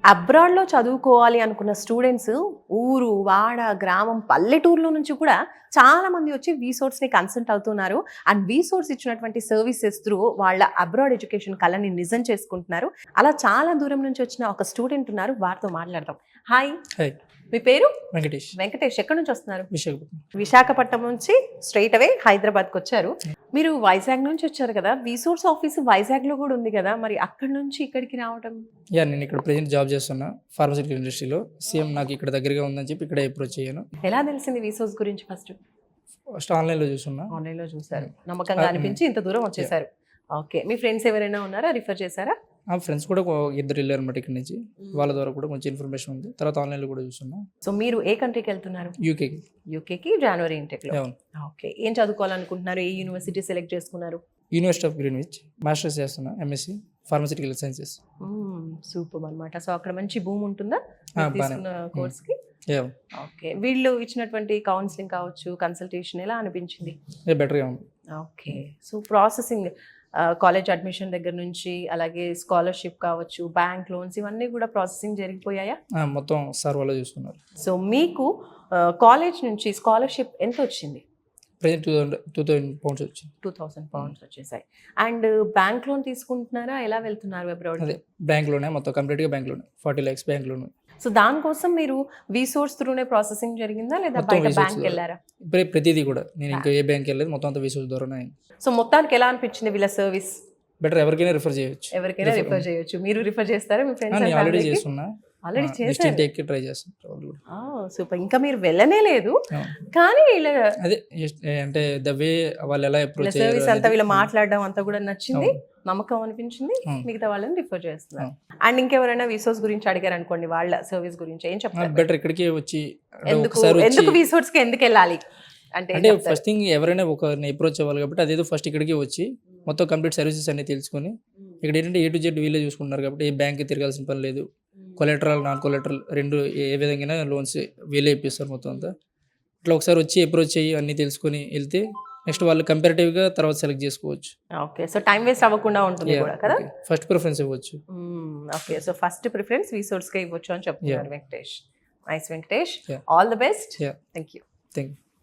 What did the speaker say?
అబ్రాడ్‌లో చదువుకోవాలి అనుకున్న స్టూడెంట్స్ ఊరు, వాడ, గ్రామం, పల్లెటూరులో నుంచి కూడా చాలా మంది వచ్చి వీసోర్స్‌ని కన్సల్ట్ అవుతున్నారు. అండ్ వీసోర్స్ ఇచ్చినటువంటి సర్వీసెస్ త్రూ వాళ్ళ అబ్రాడ్ ఎడ్యుకేషన్ కలని నిజం చేసుకుంటున్నారు. అలా చాలా దూరం నుంచి వచ్చిన ఒక స్టూడెంట్ ఉన్నారు. వారితో మాట్లాడదాం. హాయ్. హాయ్. మీ పేరు? వెంకటేష్. వెంకటేష్. ఎక్కడి నుంచి వస్తున్నారు? విశాఖపట్నం. విశాఖపట్నం నుంచి స్ట్రెయిట్ అవే హైదరాబాద్కి వచ్చారు. మీరు వైజాగ్ నుంచి వచ్చారు కదా, వీసోర్స్ ఆఫీస్ వైజాగ్లో కూడా ఉంది కదా, మరి అక్కడి నుంచి ఇక్కడికి రావడం? నేను ఇక్కడ ప్రెజెంట్ జాబ్ చేస్తున్నా ఫార్మసిటికల్ ఇండస్ట్రీలో. సేమ్ నాకు ఇక్కడ దగ్గరగా ఉందని చెప్పి ఇక్కడ అప్రోచ్ అయ్యాను. ఎలా తెలిసింది వీసోర్స్ గురించి? ఫస్ట్ ఆన్లైన్లో చూస్తున్నా. ఆన్లైన్లో చూసారు, నమ్మకంగా అనిపించి ఇంత దూరం వచ్చేసారు. ఓకే. మీ ఫ్రెండ్స్ ఎవరైనా ఉన్నారా, రిఫర్ చేశారా? ఫ్రెండ్స్ కూడా ఇద్దరు వెళ్ళారు అనమాట ఇక్కడ నుంచి. వాళ్ళ ద్వారా కూడా కొంచెం ఇన్ఫర్మేషన్ ఉంది. తర్వాత ఆన్లైన్లో కూడా చూస్తున్నా. సో మీరు ఏ కంట్రీకి వెళ్తున్నారు? యూకేకి. యూకేకి జనవరి ఇంటెక్లో. అవును. ఓకే. ఏం చదువుకోవాలనుకుంటున్నారు? ఏ యూనివర్సిటీ సెలెక్ట్ చేసుకున్నారు? University of Greenwich. మాస్టర్స్ చేస్తున్నా ఎంఎస్సి ఫార్మసిటికల్ సైన్సెస్. సూపర్ అనమాట. సో అక్కడ మంచి భూమి ఉంటుందా తీసుకున్న కోర్స్కి? ఓకే. వీళ్ళు ఇచ్చినటువంటి కౌన్సిలింగ్ కావచ్చు, కన్సల్టేషన్ ఎలా అనిపించింది? బెటర్గా ఉంది. Okay. So processing college admission దగ్గర నుంచి అలాగే స్కాలర్షిప్ కావచ్చు, బ్యాంక్ లోన్స్, ఇవన్నీ కూడా ప్రాసెసింగ్ జరిగిపోయాయా? మొత్తం సార్ వాళ్ళు చూసుకున్నారు. సో మీకు కాలేజ్ నుంచి స్కాలర్షిప్ ఎంత వచ్చింది? ప్రెజెంట్ 2000 pounds వచ్చింది. 2000 pounds వచ్చేసాయి. అండ్ బ్యాంక్ లోన్ తీసుకుంటున్నారా? ఎలా వెళ్తున్నారు అబ్రాడ్? అదే బ్యాంక్లోనే, మొత్తం కంప్లీట్గా బ్యాంక్లోనే. 40 lakhs బ్యాంక్ లోన్. సో దానికోసం మీరు వీసోర్స్ త్రూనే ప్రాసెసింగ్ జరిగిందా లేదా బయట బ్యాంక్ వెళ్ళారా? ఇప్పుడే ప్రతిదీ కూడా నేను ఇంకా ఏ బ్యాంక్ వెళ్ళలేదు, మొత్తం అంతా వీసోర్స్ ద్వారానే అయింది. సో మొత్తానికి ఎలా అనిపించింది వీళ్ళ సర్వీస్? బెటర్. ఎవరికైనా రిఫర్ చేయొచ్చు. ఎవరికైనా రిఫర్ చేయొచ్చు. మీరు రిఫర్ చేస్తారా మీ ఫ్రెండ్స్? ఆల్రెడీ చేస్తున్నా. ఆల్రెడీ చేశారు. ట్రై చేస్తాను. సూపర్. ఇంకా మీరు వెళ్ళనే లేదు కానీ అదే అంటే ద వే వాళ్ళు ఎలా అప్రోచ్ సర్వీస్ అంతా వీళ్ళు మాట్లాడడం అంతా కూడా నచ్చింది, నమ్మకం అనిపించింది, మిగతా వాళ్ళని రిఫర్ చేస్తున్నారు. అండ్ ఇంకెవరైనా వీసోర్స్ గురించి అడిగారు అనుకోండి, వాళ్ళ సర్వీస్ గురించి ఏం చెప్తారు? బెటర్ ఇక్కడికి వచ్చి ఎందుకు వీసోర్స్ కి ఎందుకు వెళ్ళాలి అంటే ఫస్ట్ థింగ్ ఎవరైనా ఒకరిని అప్రోచ్ అవ్వాలి కాబట్టి అదేదో ఫస్ట్ ఇక్కడికి వచ్చి మొత్తం కంప్లీట్ సర్వీసెస్ అన్ని తెలుసుకొని, ఇక్కడ ఏంటంటే A to Z వీళ్ళే చూసుకుంటున్నారు కాబట్టి ఏ బ్యాంక్కి తిరగాల్సిన పని లేదు. కొలెటరల్ నాన్ కొలెటరల్ రెండు ఏ విధంగా లోన్స్ వీళ్ళే ఇప్పిస్తారు మొత్తం అంతా. ఇట్లా ఒకసారి వచ్చి అప్రోచ్ అయ్యి అన్ని తెలుసుకొని వెళ్తే నెక్స్ట్ వాళ్ళు కంపారిటివ్గా తర్వాత సెలెక్ట్ చేసుకోవచ్చు. ఓకే. సో టైం వేస్ట్ అవ్వకుండా ఉంటుంది కూడా కదా. ఫస్ట్ ప్రిఫరెన్స్ ఇవ్వచ్చు. ఓకే. సో ఫస్ట్ ప్రిఫరెన్స్ వీసోర్స్కే ఇవ్వచ్చు అని చెప్తున్నారు Venkatesh. Nice Venkatesh. All the best. Thank you.